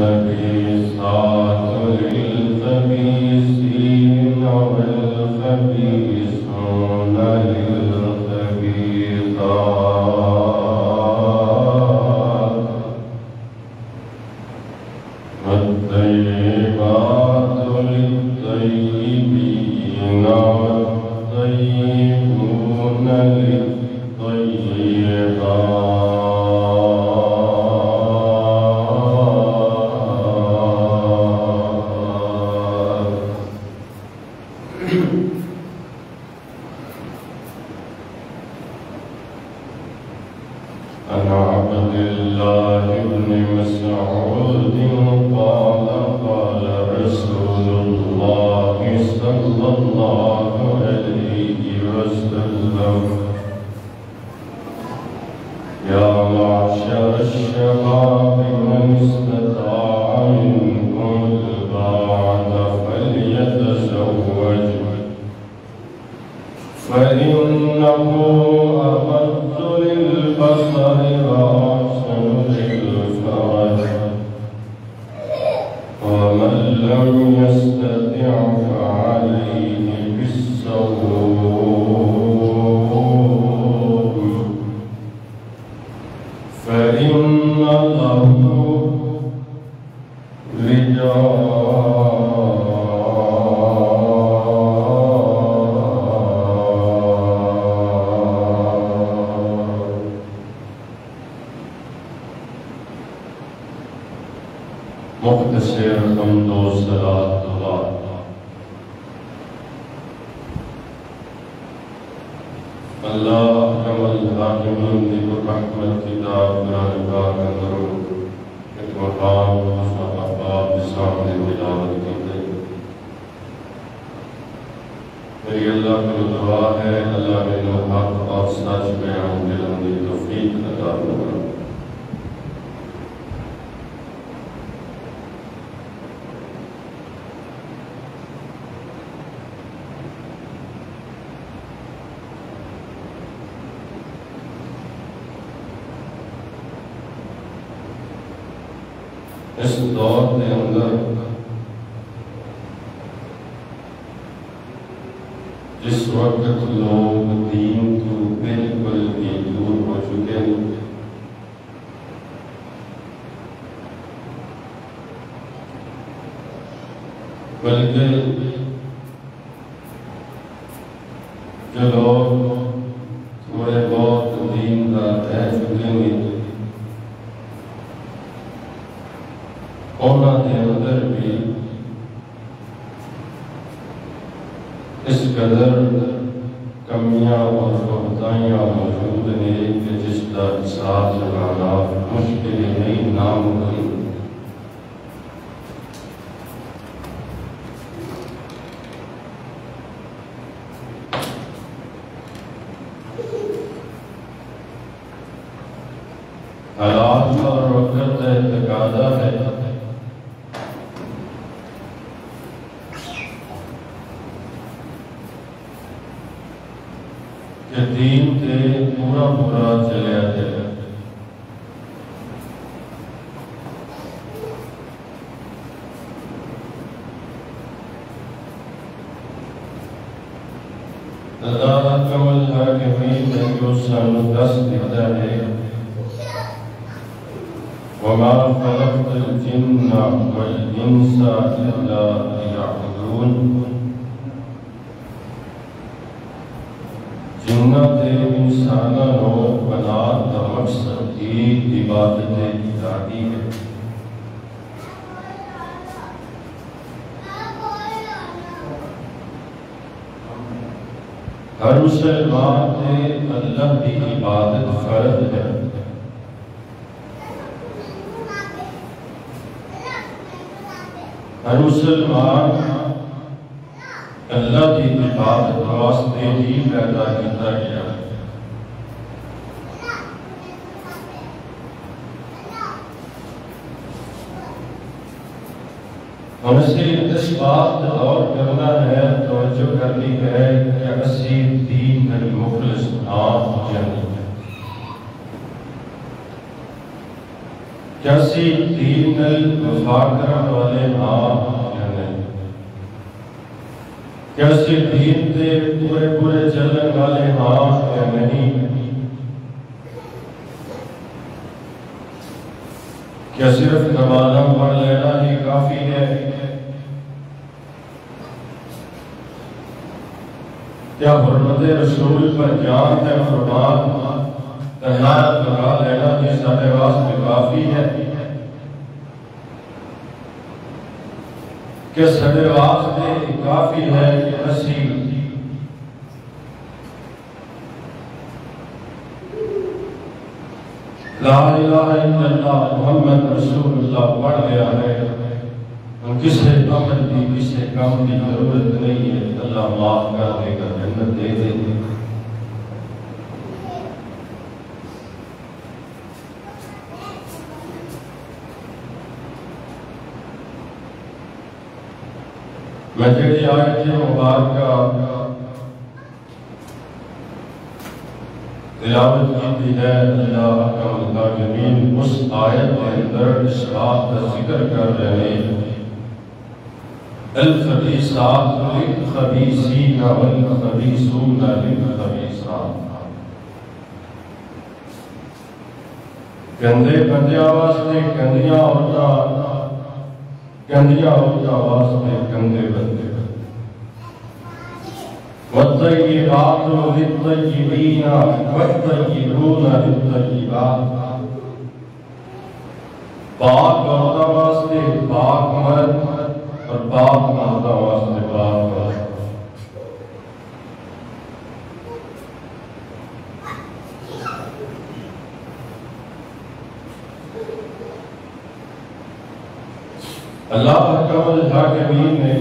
الخبيثات للخبيثين والخبيثون للخبيثات والطيبات للطيبين والطيبون للطيبات عن عبد الله بن مسعود قال قال رسول الله صلى الله عليه وسلم يا معشر الشباب من استطاع منكم الباعة فليتزوج فإنه أغض للبصر وأحسن للفرج ومن لم يستطع فعليه بالصوم فإن له مختصر حمد و صلاۃ اللہ اللہ اکرم الحاکمین ذکر رحمت کتاب قرآن پاک اندرو ایک مقام صحابہ سامنے تلاوت کرتے میری اللہ کو دعا ہے اللہ نے حق اور سچ بیان کرنے کی توفیق عطا فرمائے اس دور کے اندر جس وقت لوگ دین کو بالکل بھی دور ہو چکے ہیں بلکہ جو لوگ تھوڑے بہت دین کا رہ چکے ہیں اونا دے اندر بھی اس قدر کمیاں اور کوتاہیاں موجود ہیں کہ جس کا حساب لگانا مشکل نہیں ناممکن حالات اور وقت تقاضا ہے کہ دین کے پورا چلے آتے ہیں اللہ اکرم الحاکمین نے جو سانو دس دیتا ہے وَمَا خَلَقْتَ الْجِنَّ وَالْإِنسَ إِلَّا لِيَعْبُدُونَ جنت انسانوں کو بنا کا مقصد کی عبادت الہی ہے ہر مسلمان نے اللہ کی عبادت فرض ہے ہر مسلمان اللہ کی عبادت واسطے ہی پیدا کیا گیا ہم سے اس بات اور کرنا ہے توجہ کرنی ہے کہ اسی دین میں مخلص کیسی دین وفا کرنے والے ہاں یا نہیں، کیسی دین دے پورے پورے چلنے والے ہاں یا نہیں، کیا صرف نمازاں پڑھ لینا ہی کافی ہے، کیا حرمت رسول پر جان ہے فرمان تہنات لگا لینا ہی سارے واسطے کافی ہے، کہ سارے واسطے کافی ہے کہ اسی لا الہ الا اللہ محمد رسول اللہ پڑھ لیا ہے، ہم کسے عمل کی کسے کام کی ضرورت نہیں ہے، اللہ معاف کر دے گا، جنت دے دے گا۔ میں جڑی آیت مبارکہ تلاوت کی ہے، اللہ اکرم الراحمین اس آیت کے اندر اس بات کا ذکر کر رہے ہیں، الخبیثات للخبیثین والخبیثون للخبیثات، گندے بندیاں واسطے گندیاں عورتاں، گندیاں عورتاں واسطے گندے بندے، والطیبات للطیبین والطیبون للطیبات، پاک عورتاں واسطے پاک مرد اور پاک مرداں واسطے پاک مرد۔ اللہ اکرم الحاکمین نے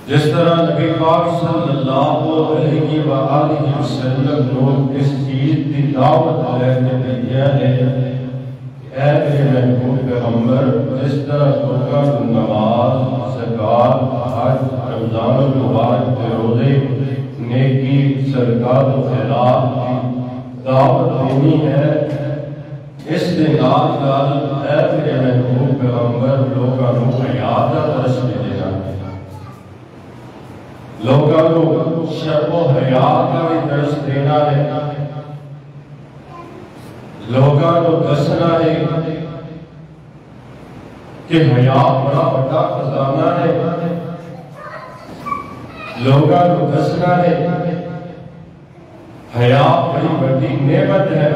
جس طرح نبی پاک صلی اللہ علیہ وآلہ وسلم لوگ اس چیز کی دعوت لینے دیا ہے، اے میرے محبوب پیغمبر، جس طرح لوگوں کو نماز، زکوٰۃ، حج، رمضان المبارک کے روزے، نیکی، صدقات و خیرات کی دعوت دینی ہے، اس کے نال اے میرے محبوب پیغمبر لوگوں کو حیات کا درس بھی دینا ہے، لوگوں کو شرم و حیات کا بھی درس دینا ہے، لوگوں کو دسنا ہے کہ حیا بڑا بڑا خزانہ ہے، لوگوں کو دسنا ہے حیا بڑی بڑی نعمت ہے۔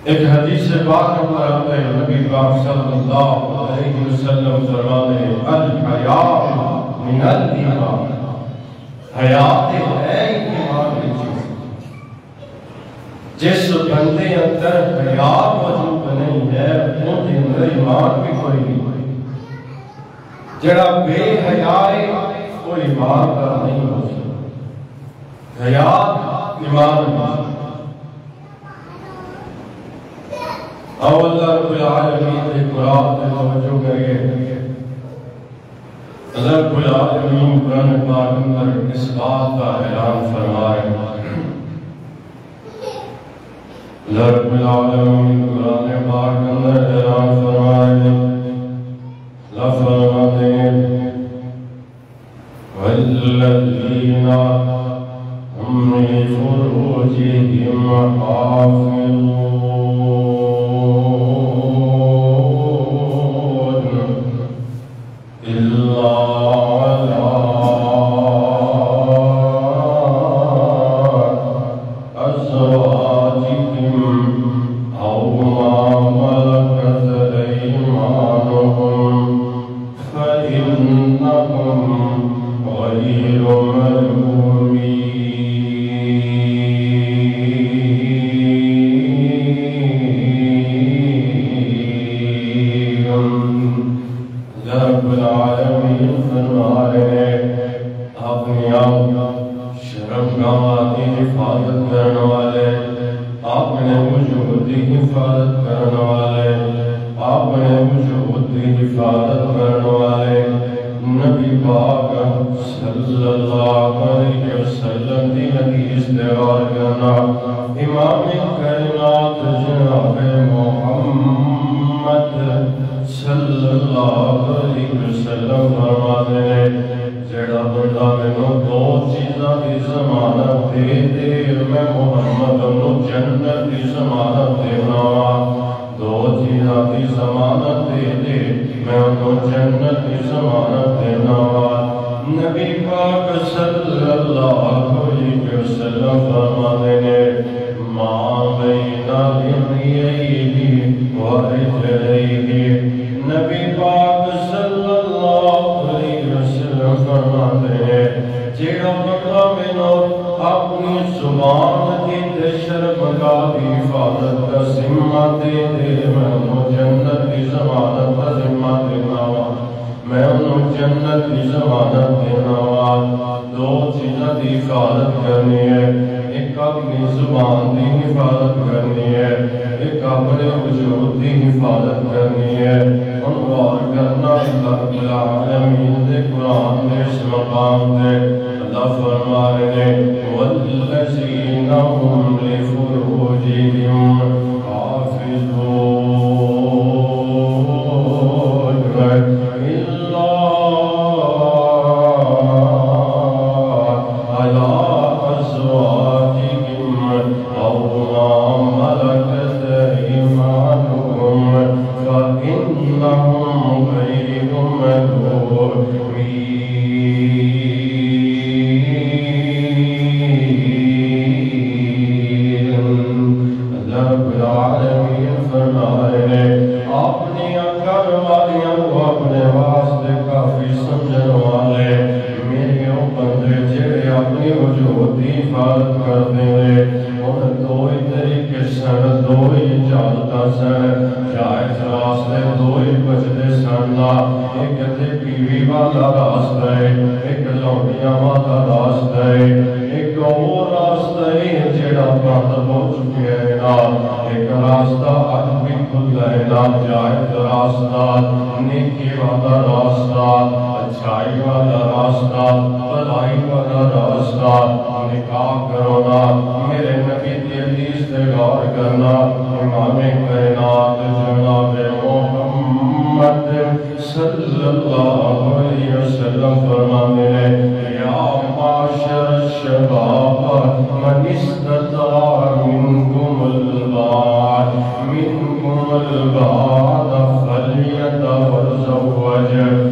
ایک حدیث پاک میں آتا ہے، نبی پاک صلی اللہ علیہ وسلم فرماتے ہیں، الحیاء من الایمان، حیات ہے ایمان کی چیز، جس بندے اندر حیات موجود نہیں ہے ان کے اندر ایمان بھی کوئی نہیں، جڑا بے حیا ہے وہ ایمان کا نہیں ہو سکتا، حیات ایمان نہیں۔ اور اللہ رب العالمین نے قرآن میں توجہ کرے، اللہ رب العالمین قرآن پاک میں اس بات کا اعلان فرمائے، اللہ رب العالمین قرآن پاک میں اعلان فرمائے، اللہ فرماتے ہیں والذین هم لفروجهم حافظون پاک صلی اللہ علیہ وسلم دی حدیث دیوار کرنا امام کائنات جناب محمد صلی اللہ علیہ وسلم فرماتے ہیں جڑا بندہ مینوں دو چیزاں دی ضمانت دے دے میں محمد نوں جنت دی ضمانت دینا دو چیزاں دی ضمانت دے دے میں انہوں جنت کی ضمانت دینا نبی پاک صلی اللہ علیہ وسلم فرماتے ہیں ماں بین لحییہ ورجلیہ نبی پاک صلی اللہ علیہ وسلم فرماتے ہیں جیڑا بندہ مینوں اپنی زبان کی تے شرمگاہ دی حفاظت کا ذمہ دے دے میں انہوں جنت کی ضمانت کا ذمہ دینا میں انہوں جنت کی ضمانت دینا دو چیزاں دی حفاظت کرنی ہے ایک اپنی زبان دی حفاظت کرنی ہے ایک اپنے وجود دی حفاظت کرنی ہے انوار کرنا رب العالمین دے قرآن دے اس مقام دے اللہ فرما رہے والذین هم لفروجہم حافظون الا علی ازواجہم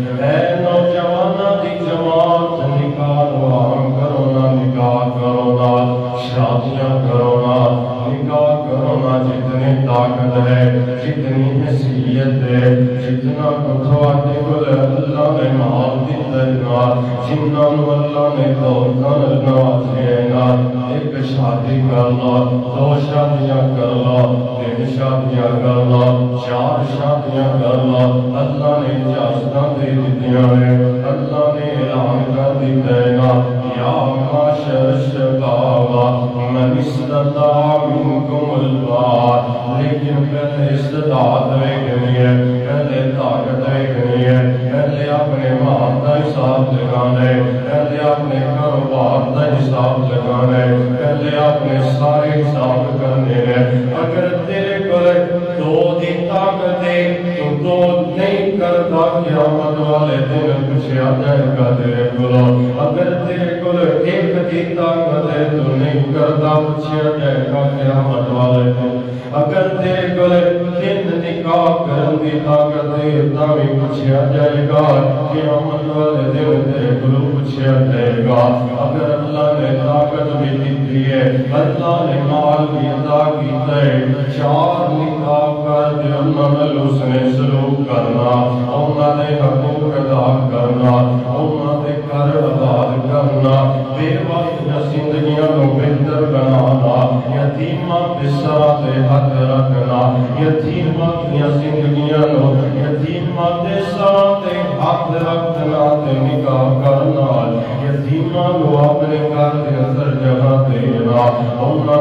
او ما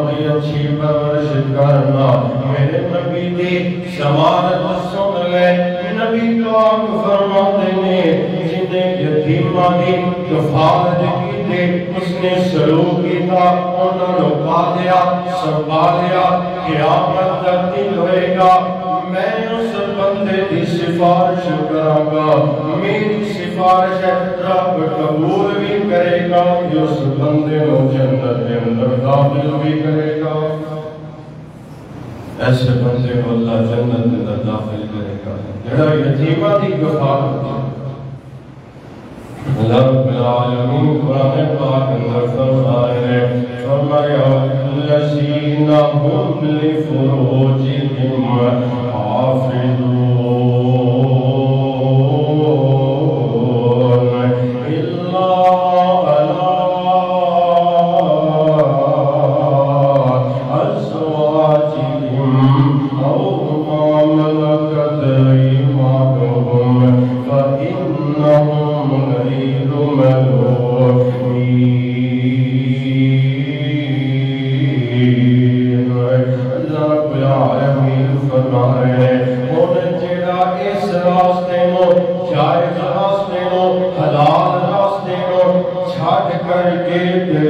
ملکت ایمانہم فإنہم غیر ملومین یتیماں دی کفالت کیتے، اس نے سلوک کیتا، انہاں نوں پالیا سنبھالیا، قیامت تک دن ہوئے گا میں اس بندے دی سفارش کراں گا، میری سفارش رب قبول بھی کرے گا، اس بندے کو جنت کے اندر داخل بھی کرے گا۔ ایسے بندے کو اللہ جنت کے اندر داخل کرے گا جڑا یتیماں دی کفالت کرے۔ اللہ رب العالمین قرآن پاک اندر فرمایا الذین هم لفروجہم حافظون الا علی ازواجہم او ما ملکت ایمانہم فإنہم غیر ملومین۔ اللہ رب العالمین فرما رہے ہیں انہیں جڑا اس راستے نو جائز راستے نو حلال راستے نو چھاڑ کر کے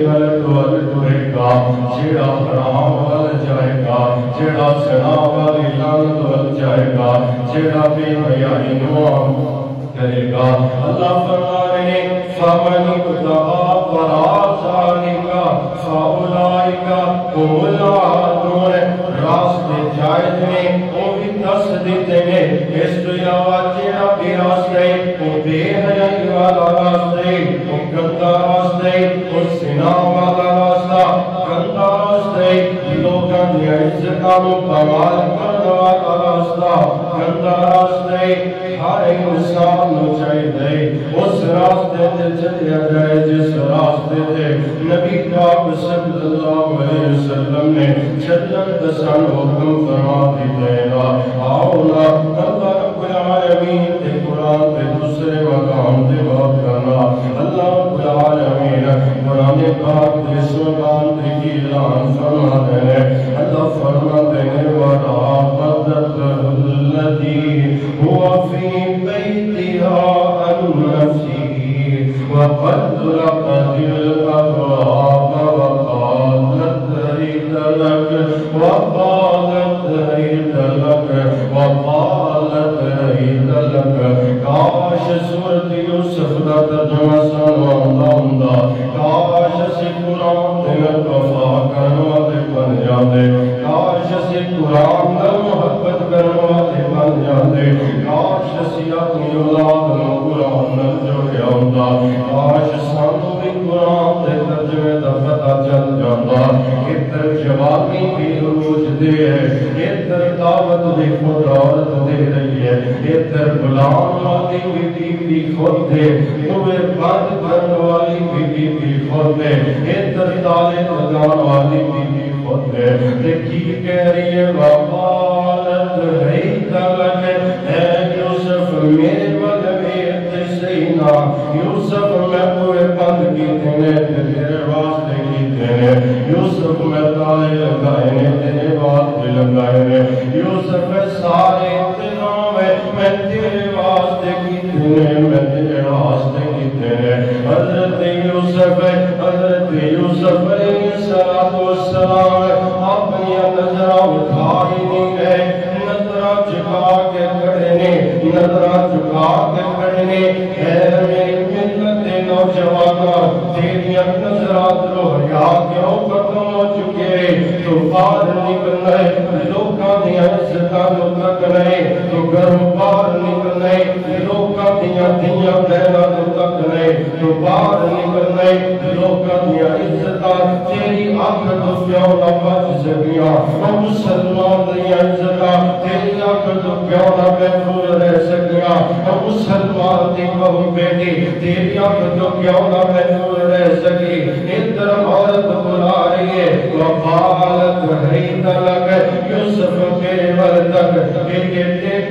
غلط ول ٹرے گا، جڑا حرام ول جائے گا، جڑا زنا والی لعنت ول جائے گا، جڑا بے حیائی نو کرے گا، اللہ فرما رہے ہیں فَمَنِ ابْتَغَىٰ وَرَاءَ ذَلِكَ فَأُولَٰئِكَ هُمُ الْعَادُونَ۔ راستے جائز میں وہ بھی دس دیتے ہیں، اس تو علاوہ جڑا بھی راستے وہ بے حیائی والا راستے، وہ گندا راستے، وہ زنا والا راستہ، گندا راستے، لوگاں دی عزتاں نوں پامال کرن والا راستہ، گندا راستے، ہر انسان نو چاہیے اس راستے تے چلیا جائے جس راستے تے نبی پاک صلی اللہ علیہ وسلم نے چلن دا سان حکم فرما دیتا ہے۔ آؤ نا اللہ رب العالمین تے قرآن تے دوسرے مقام تے بات کرنا، اللہ رب العالمین قرآن پاک تے اس مقام تے کی اعلان فرما دے، اللہ فرما دے وَرَابَدَتْ الَّذِي هُوَ فِي بَيْتِهَا عَنْ نَفْسِهِ وَقَدْرَتِ الْأَبْوَابَ وَقَالَتْ هَيْتَ لَكَ وَقَالَتْ هَيْتَ لَكَ وَقَالَتْ هَيْتَ لَكَ۔ کاش سورت یوسف دا ترجمہ سنوانا ہوندا، کاش اسی قرآن دے وفا کرن والے بن جاندے، کاش اسی قرآن نال محبت کرن والے بن جاندے، کاش اسی اپنی اولاد نوں قرآن نال جوڑیا ہوندا، کاش سانوں بھی قرآن دے ترجمے دا پتہ چل جاندا۔ ادھر جوانی بھی عروج دے ہے، ادھر دعوت بھی خود عورت دے رہی ہے، ادھر غلام والی بھی خود دے، دوے بند کرن والی بھی خود دے، ادھر تالے لگان والی بھی خود دے۔ دیکھی کہہ رہی ہے وَقَالَتْ هَيْتَ لَكَ، اے یوسف میرے وجہ سینا، یوسف میں پورے بند کی تینے تیرے واسطے کی تینے، یوسف میں تالے لگائے نے تیرے واسطے لگائے نے، یوسف سارے انتظام میں تیرے واسطے کی تینے، میں تیرے واسطے کی تینے۔ حضرت یوسف علیہ السلام اپنی نظرہ اٹھائی نہیں گئے، نظرہ جھکا کے کھڑے نے، نظرہ جھکا کے کھڑے نے۔ اے میری ملت نوجوانہ، تیری نظرات رویا کیوں ختم ہو چکے؟ تو باہر نکلنا ہے، لوکاں دی عزتاں نوں تکنا ہے، تو گھروں باہر نکلنا ہے، لوکاں دیاں دھیاں بہناں نوں تکنا ہے، تو باہر نکلنا ہے، لوکاں دیاں عزتاں تیری اکھ تو کیوں نہ بچ سکیاں؟ او مسلمان دیاں عزتاں تیری اکھ تو کیوں نہ محفوظ رہ سکیاں؟ او مسلمان دی بہو بیٹی تیری اکھ تو کیوں نہ محفوظ رہ سکی؟ ادھر عورت بلا رہی ہے وَقَالَتْ هَيْتَ لَكَ، یوسف میرے ول تک کہ یہ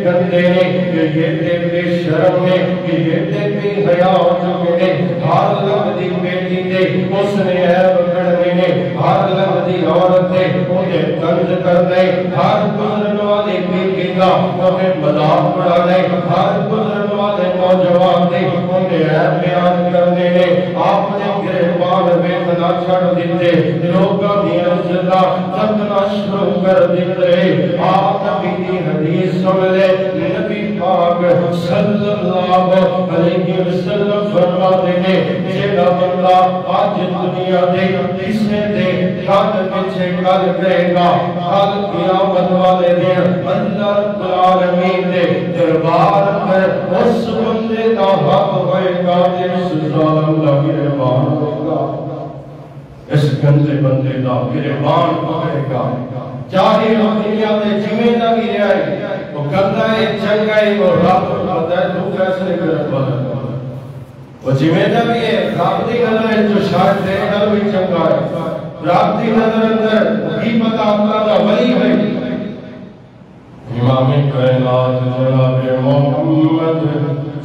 گندے نے، کہ یہ بے شرم نے، کہ یہ بے حیا ہو چکے نے، ہر لفظی بیٹی دے اس نے عیب کڑنے نے، ہر لفظی عورت دے انہیں طنز کرنے، ہر گزرن والے بیٹی کا انہیں مذاق اڑانے، ہر گزرن والے نوجوان نے انہیں عیب بیان کرنے نے آپ نے گریبان ویتنا چھڑ دیتے لوگوں کی عزتہ جتنا شروع کر دیتے آپ نبی کی حدیث سن لے نبی پاک صلی اللہ علیہ وسلم فرماتے ہیں جیڑا بندہ آج دنیا دے کسے دے کل پچھے کل کرے گا کل قیامت والے دن اللہ رب العالمین دے دربار پر اس بندے کا حق ہوئے گا جس ظالم کا گریبان ہوگا اس گندے بندے کا گریبان ہوئے گا چاہے دنیا دے جمعے نہ بھی رہے وہ کرتا ہے چنگا ہے وہ رب کرتا ہے تو فیصلے کرنے والا وہ جمعے نہ بھی ہے رب دی نظر ہے جو شاید دے گا بھی چنگا ہے رب دی نظر اندر بھی پتا اللہ کا ولی ہے امام کائنات جناب محمد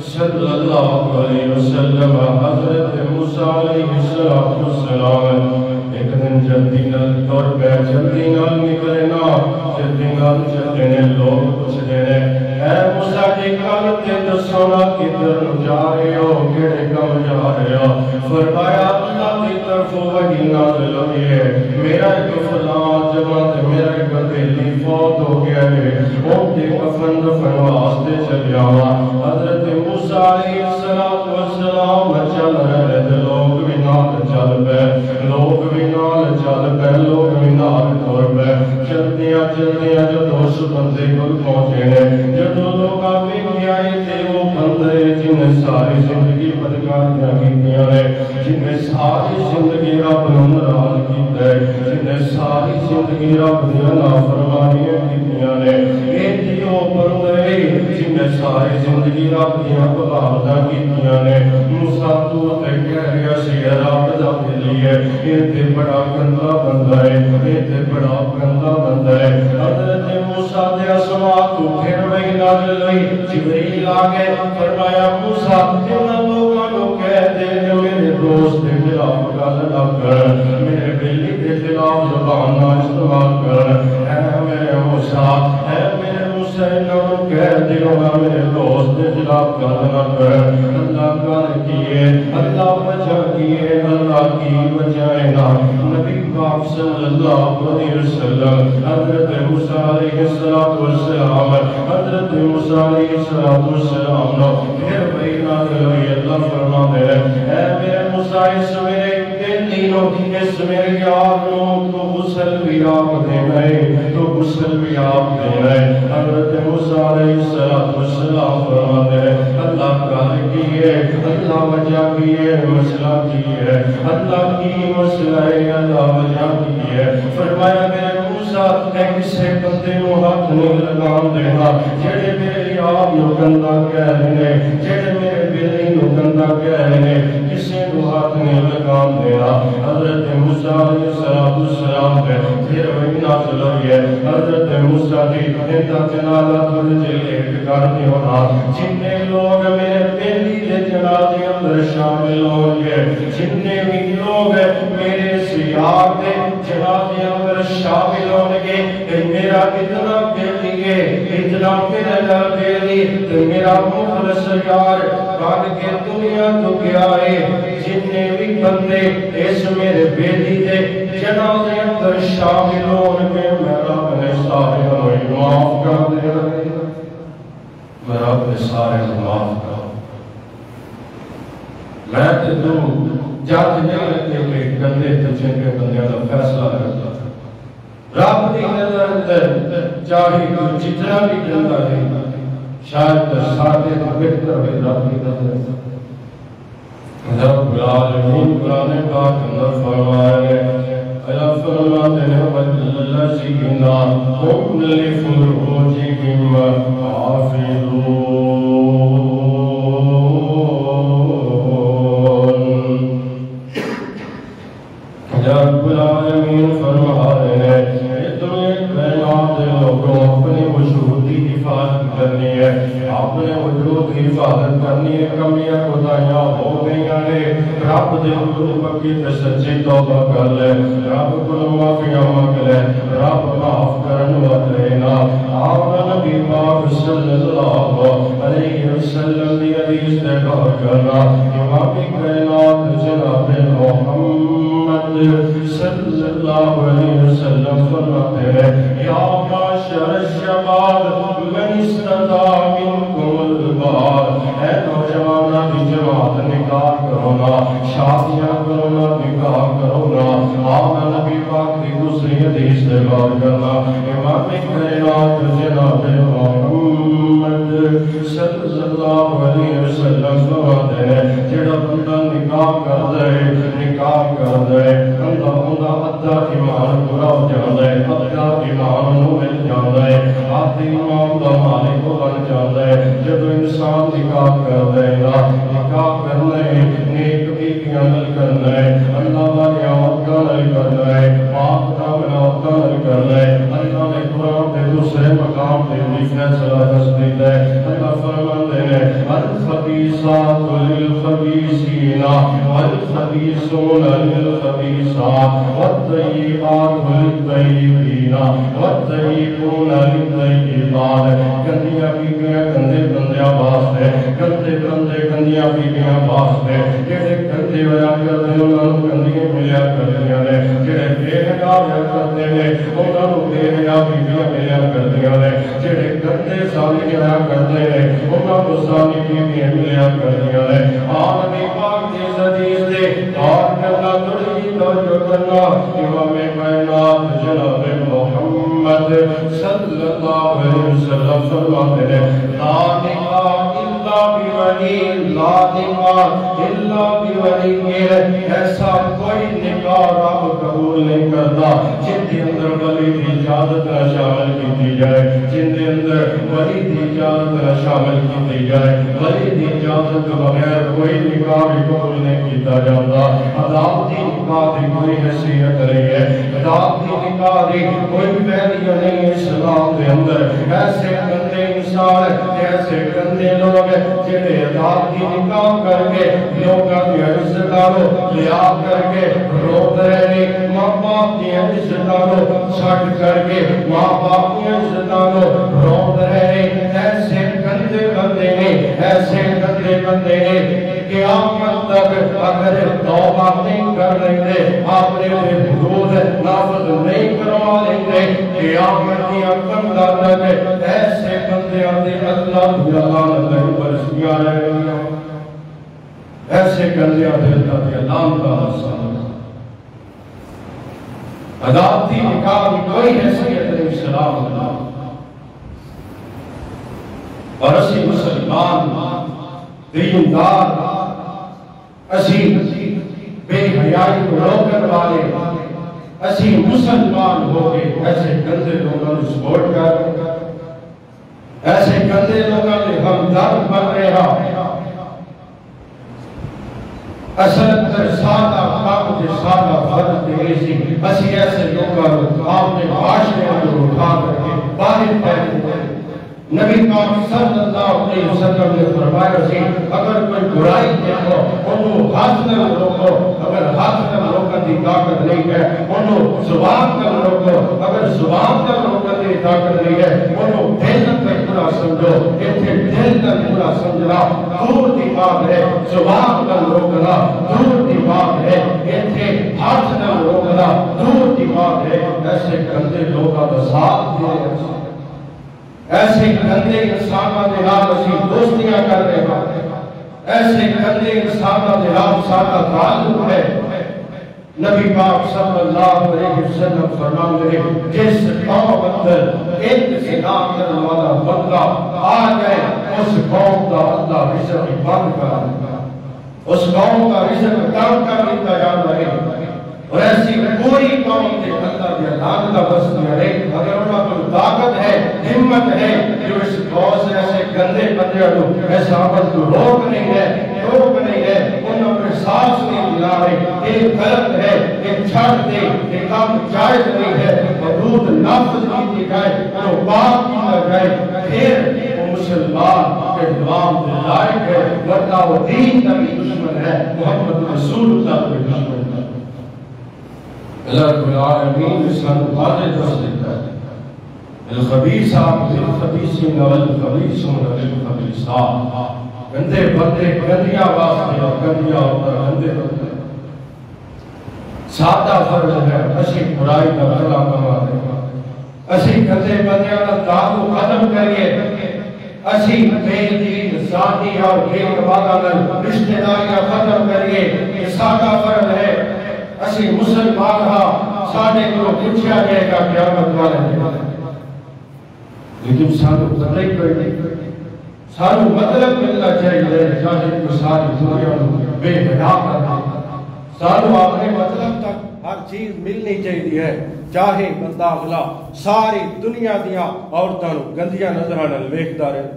صلی اللہ علیہ وسلم حضرت موسیٰ علیہ السلام ایک دن جلدی نال طور پہ جلدی نال نکلنا جلدی نال چلنے لوگ کچھ دینے اے موسیٰ جی کل تے دسونا کدھر جا رہے ہو کیڑے کم جا رہے ہو فرمایا اللہ کی طرف وحی نازل ہوئی ہے میرا ایک فلاں جماعت میرا ایک بیلی فوت ہو گیا ہے ان کے کفن دفن واسطے چل جاوا حضرت موسیٰ علیہ السلام چل رہے تھے لوگ بھی نال چل پہ لوگ بھی نال چل پہ لوگ بھی نال طور پہ چلدیاں جو دوست بندے کو پہنچے ہیں جو لوگ آگے بھی آئے تھے وہ بندے جنہیں ساری زندگی بدکاریاں کیتیاں نے جنہیں ساری زندگی رب ناراض کیتا ہے جنہیں ساری زندگی رب دی نافرمانیاں کیتیاں نے اے دیو بندے جنہیں ساری زندگی رب دی بغاوتاں کیتیاں نے موسیٰ تو تے کہہ رہا سی رب دا ولی ہے اے تے بڑا گندا بندہ ہے اے تے بڑا گندا بندہ ہے حضرت موسیٰ دے اسماء تو پھر وہی نازل ہوئی جبریل آگے فرمایا موسیٰ ان لوگوں کو کہہ دے جو میرے دوست کے خلاف گل نہ کر میرے بیلی کے خلاف زبان نہ استعمال کر اے میرے موسیٰ اے میرے موسیٰ انہوں کہہ دے میرے دوست کے خلاف گل نہ کر اللہ کر کیے اللہ بچا کیے اللہ کی بچائے نا نبی پاک صلی اللہ علیہ وسلم حضرت موسیٰ علیہ السلام حضرت موسیٰ علیہ السلام نو پھر وہی نازل ہوئی اللہ فرما دے اے میرے موسیٰ اس میرے دلی نو اس میرے یار نو تو غسل بھی آپ دینا ہے تو غسل بھی آپ دینا ہے حضرت موسیٰ علیہ السلام فرما دے اللہ کار کی ہے اللہ وجہ کی ہے مسئلہ کی ہے اللہ کی مسئلہ ہے اللہ وجہ کی ہے فرمایا میرے موسیٰ اے کسے بندے نو ہاتھ نہیں لگام دینا جڑے میرے یار نو گندا کہہ رہے ہیں جڑے میرے بیلی نو گندا کہہ رہے ہیں کسے نو ہاتھ نہیں لگام دینا حضرت موسیٰ علیہ السلام نے پھر وہی نازل ہوئی ہے حضرت موسیٰ کی انتا جنازہ تھوڑے لیٹ کر دی ہونا جتنے لوگ میرے بیلی کے جنازے اندر شامل ہوں گے جتنے بھی لوگ میرے سیاح کے جنازے اندر شامل ہوں گے میرا اتنا بیلی ہے اتنا میرا بیلی میرا مخلص یار کان کے دنیا تو گیا ہے جتنے بھی بندے اس میرے بیلی دے جنازے اندر شامل ہوں گے میرا اپنے سارے ہوئی معاف کر دے میرا اپنے سارے معاف کر میں تے تو جات نہیں لگے کہ گندے تے چنگے بندیاں دا فیصلہ کرتا رب دی نظر اندر چاہے تو جتنا بھی گندا ہے شاید سارے تو بہتر ہے رب دی نظر رب العالمین قرآن پاک اندر فرمائے ایا فرماتے ہیں والذین هم لفروجهم حافظون رب العالمین فرما رہے ہیں تمہیں کائنات لوگوں اپنی وجود کی حفاظت کرنی ہے اپنے وجود وجود کی حفاظت کرنی ہے کمیاں خدایاں ہو گئیاں نے رب دے حضور پکی تے سچی توبہ کر لے رب کو معافیاں مانگ لے رب معاف کرن وتینا آؤ نبی پاک صلی اللہ علیہ وسلم دی حدیث تے غور کرنا امام کائنات جناب محمد صلی اللہ علیہ وسلم فرماتے ہیں یا معاشر الشباب من استطاع منکم الباء اے نوجوانہ دی جماعت نکاح کرونا شادیاں کرونا نکاح کرونا آمن نبی پاک دی دوسری حدیث سے غور کرنا امام کائنات جناب محمد صلی اللہ علیہ وسلم فرماتے ہیں جڑا بندہ نکاح کر دے بندہ ادھا ایمان پورا ہو جاتا ہے ادھا ایمان نو مل جاتا ہے آدھی ایمان دا مالک بن جاتا ہے جب انسان نکاح کر دے گا نکاح کرنا ہے نیک بیویاں نال کرنا ہے اللہ والی عورتاں نال کرنا ہے پاک دامن عورتاں نال کرنا ہے اللہ نے قرآن کے دوسرے مقام پہ بھی فیصلہ دس دیتا ہے اللہ فرماتے ہیں الخبیثات للخبیثین والخبیثون للخبیثات والطیبات للطیبین والطیبون للطیبات گندیاں بیویاں گندے بندیاں واسطے گندے بندے گندیاں بیویاں واسطے جڑے گندے ہویا کرتے ہیں انہاں نوں گندیاں ملیا کردیاں نے جڑے بے حیا ہویا کرتے ہیں انہاں نوں بے حیا بیویاں ملیا کردیاں نے جڑے گندے ظالم ہویا کرتے ہیں انہاں نوں ظالم بیویاں ملیا کردیاں نے نبی پاک دی حدیث دے اور کرنا تھوڑی توجہ کرنا امام کائنات جناب محمد صلی اللہ علیہ وسلم فرماتے ہیں لا نکاح الا بولی لا نکاح الا بولی ایسا کوئی نکاح رب قبول نہیں کرتا جن کے اندر ولی کی اجازت نہ شامل کی جائے جن کے اندر ولی کی اجازت نہ شامل کی جائے ولی کی اجازت کے بغیر کوئی نکاح بھی قبول نہیں کیتا جاتا عدالتی نکاح کی کوئی حیثیت نہیں ہے عدالتی نکاح کی کوئی پہلیہ نہیں ہے اسلام کے اندر ایسے گندے انسان ایسے گندے لوگ جنہیں عدالتی نکاح کر کے لوگوں کی عزتانوں لیا کر کے روک رہے ماں باپ کی عزتانوں چھٹ کر کے ماں باپ کی عزتانوں روک رہے ایسے گندے بندے نے ایسے گندے بندے نے قیامت تک اگر توبہ نہیں کر لیتے اپنے حدود نافذ نہیں کروا لیتے قیامت کی کندا تک ایسے بندے آتے اللہ کی لعنت برسیاں رہے ایسے بندے آتے اللہ کی لعنت برسیاں عدالتی نکاح کی کوئی حیثیت نہیں اسلام اللہ اور اسی مسلمان دیندار اسی بے حیائی کو روکن والے اسی مسلمان ہو کے ایسے گندے لوگوں نے سپورٹ کر ایسے گندے لوگوں نے ہمدرد بن رہا اصل اندر سادہ کام کے سادہ فرد دے سی اسی ایسے لوگوں نے آپ نے معاشرے میں اٹھا کر کے باہر پہنے نبی پاک صلی اللہ علیہ وسلم نے فرمایا سی اگر کوئی برائی دیکھو انہوں ہاتھ نہ روکو اگر ہاتھ نہ روکنے کی طاقت نہیں ہے انہوں زبان نہ روکو اگر زبان نہ روکنے کی طاقت نہیں ہے انہوں دل کا برا سمجھو اتنے دل کا برا سمجھنا دور کی بات ہے زبان نہ روکنا دور کی بات ہے اتنے ہاتھ نہ روکنا دور کی بات ہے ایسے گندے لوگوں کا ساتھ دے ایسے گندے انسانوں کے نام اسی دوستیاں کر رہے ہیں ایسے گندے انسانوں کے نام سارا تعلق ہے نبی پاک صلی اللہ علیہ وسلم فرماتے ہیں جس قوم اندر ایک زنا کرنے والا بندہ آ جائے اس قوم کا اللہ رزق بند کر دے اس قوم کا رزق کم کر دیتا جاتا ہے اور ایسی پوری قوم کے اللہ کی لعنت کا بسنا ہے اگر انہاں کو طاقت ہے ہمت ہے جو اس قوم سے ایسے گندے بندے کو ایسا عمل کو روک نہیں ہے انہوں نے سانس نہیں دلا رہے یہ غلط ہے یہ چھڑ دے یہ کام جائز نہیں ہے حدود نافذ کی جائے تو بات کی جائے پھر وہ مسلمان کے نظام کے لائق ہے، ورنہ وہ دین کا بھی دشمن ہے، محمد رسول اللہ کا بھی دشمن ہے۔ اللہ رب العالمین نے سانو واضح دس دیتا ہے الخبیثات للخبیثین والخبیثون للخبیثات، گندے بندے گندیاں واسطے اور گندیاں عورتیں گندے بندے۔ سادہ فرض ہے اسی برائی کا بھلا کما دیں، اسی گندے بندیاں کا تعلق ختم کریے، اسی بے دین ذاتی اور بے وفادار رشتہ داریاں ختم کریے۔ یہ سادہ فرض ہے، اسی مسلمان ہاں ساڈے کو پوچھا جائے گا قیامت والے دن، لیکن سانو پتہ ہی کوئی نہیں۔ سانو مطلب ملنا چاہیے، چاہے تو ساری دنیا بے حیا کر دے، سانو اپنے مطلب تک ہر چیز ملنی چاہیے ہے، چاہے بندہ اگلا ساری دنیا دیا عورتوں گندیاں نظراں نال ویکھدا رہے۔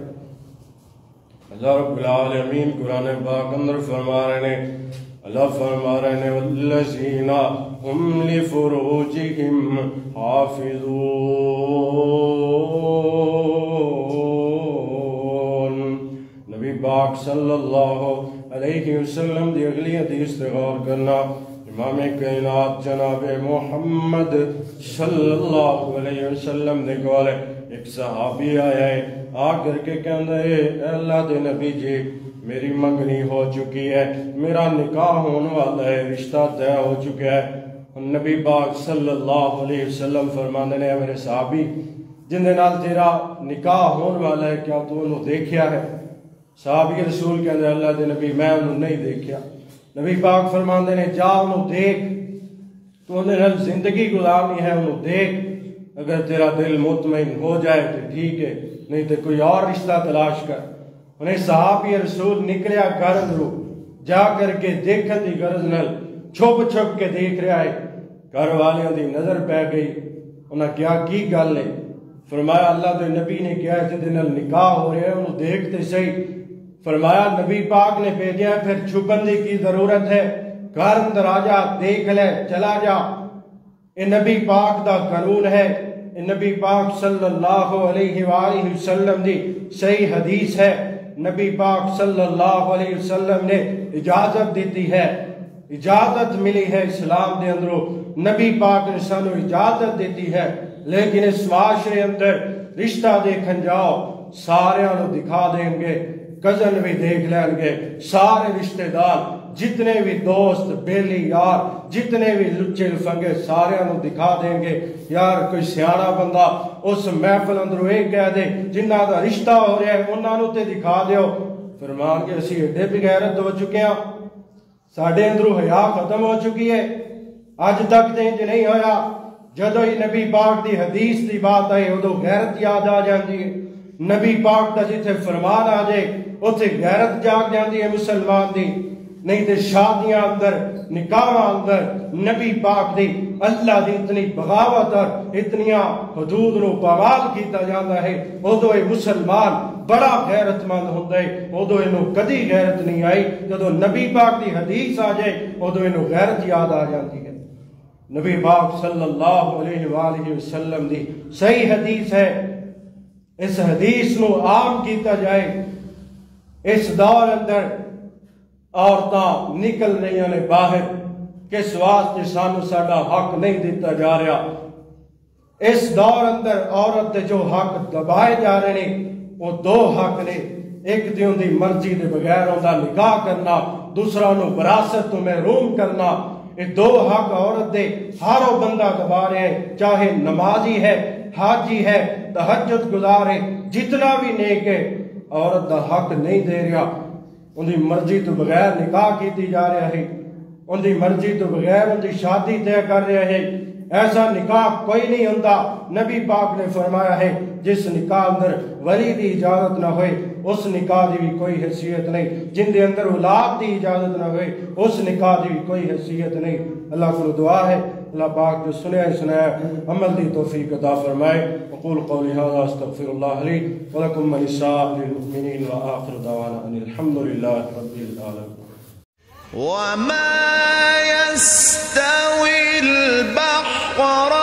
اللہ رب العالمین قرآن پاک اندر فرما رہے ہیں، اللہ فرما رہے ہیں والذین هم لفروجہم حافظون، نبی پاک صلی اللہ علیہ وسلم دی اگلی حدیث سے غور کرنا۔ امام کائنات جناب محمد صلی اللہ علیہ وسلم نے کہا ایک صحابی آیا ہے، آ کر کے کہندا ہے اے اللہ دے نبی جی میری منگنی ہو چکی ہے، میرا نکاح ہونے والا ہے، رشتہ طے ہو چکا ہے۔ نبی پاک صلی اللہ علیہ وسلم فرماندے نے میرے صحابی جن دے نال تیرا نکاح ہونے والا ہے کیا تو انہوں دیکھیا ہے؟ صحابی رسول کہندے اللہ دے نبی میں انہوں نہیں دیکھیا۔ نبی پاک فرماندے نے جا انہوں دیکھ، تو انہیں نال زندگی گزارنی ہے، انہوں دیکھ، اگر تیرا دل مطمئن ہو جائے تو ٹھیک ہے، نہیں تو کوئی اور رشتہ تلاش کر۔ انہیں صحابی رسول نکلیا گھر اندروں، جا کر کے دیکھن دی غرض نال چھپ چھپ کے دیکھ رہا ہے، گھر والیاں دی نظر پہ گئی، انہاں کیا کی گل ہے؟ فرمایا اللہ دے نبی نے کیا ہے جن دے نال نکاح ہو رہے ہیں انہوں دیکھتے صحیح۔ فرمایا نبی پاک نے بھیجا پھر چھپن دی کی ضرورت ہے، گھر اندر آ جا دیکھ لے چلا جا۔ یہ نبی پاک دا قانون ہے، یہ نبی پاک صلی اللہ علیہ وآلہ وسلم دی صحیح حدیث ہے۔ نبی پاک صلی اللہ علیہ وسلم نے اجازت دیتی ہے، اجازت ملی ہے اسلام دے اندروں، نبی پاک نے سانو اجازت دیتی ہے، لیکن اس معاشرے اندر رشتہ دیکھن جاؤ سارے انہوں دکھا دیں گے، کزن بھی دیکھ لیں گے، سارے رشتہ دار جتنے بھی دوست بیلی یار جتنے بھی لچے لفنگے سارے انہوں دکھا دیں گے۔ یار کوئی سیاڑا بندہ اس محفل اندروں ایک کہہ دے جنہ دا رشتہ ہو رہا ہے انہوں نے تے دکھا دیو، فرمان کے اسی ایڈے بھی غیرت ہو چکے ہیں، ساڑھے اندروں حیا ختم ہو چکی ہے، آج تک دینج نہیں ہویا۔ جدو ہی نبی پاک دی حدیث دی بات آئے ادو غیرت یاد آ جاندی ہے، نبی پاک دا جتھے فرمان آ جائے اتھے غیرت جاگ جاندی ہے مسلمان دی۔ نہیں تے شادیاں اندر نکاح اندر نبی پاک دی اللہ دی اتنی بغاوت اور اتنیاں حدود نو پامال کیتا جاندہ ہے، ادو اے مسلمان بڑا غیرت مند ہوندہ ہے، ادو انہوں کدی غیرت نہیں آئی۔ جدو نبی پاک دی حدیث آ جائے ادو انہوں غیرت یاد آ جاندی ہے۔ نبی پاک صلی اللہ علیہ وآلہ وسلم دی صحیح حدیث ہے، اس حدیث نو عام کیتا جائے۔ اس دور اندر عورتاں نکل رہی ہیں باہر، کس واسطے سانو ساڈا حق نہیں دیتا جا رہا۔ اس دور اندر عورت جو حق دبائے جا رہے ہیں وہ دو حق نے، ایک دیوں دی مرضی دے بغیر اوندا نکاح کرنا، دوسرا انہوں وراثت تو محروم کرنا۔ یہ دو حق عورت دے ہر وہ بندہ دبا رہے ہیں، چاہے نمازی ہے، حاجی ہے، تہجد گزار ہے، جتنا بھی نیک ہے، عورت دا حق نہیں دے رہا۔ ان دی مرضی تو بغیر نکاح کیتی جا رہا ہے، ان دی مرضی تو بغیر ان دی شادی طے کر رہے ہیں۔ ایسا نکاح کوئی نہیں ہوتا۔ نبی پاک نے فرمایا ہے جس نکاح اندر ولی دی اجازت نہ ہوئے اس نکاح دی بھی کوئی حیثیت نہیں، جن دے اندر اولاد دی اجازت نہ ہوئے اس نکاح دی بھی کوئی حیثیت نہیں۔ اللہ کو دعا ہے اللہ پاک جو سنایا عمل دی توفیق عطا فرمائے۔ اقول قولی ھذا استغفر اللہ لی ولکم ولسائر المؤمنین وآخر دعوانا ان الحمد للہ رب العالمین۔ وما يستوي البحران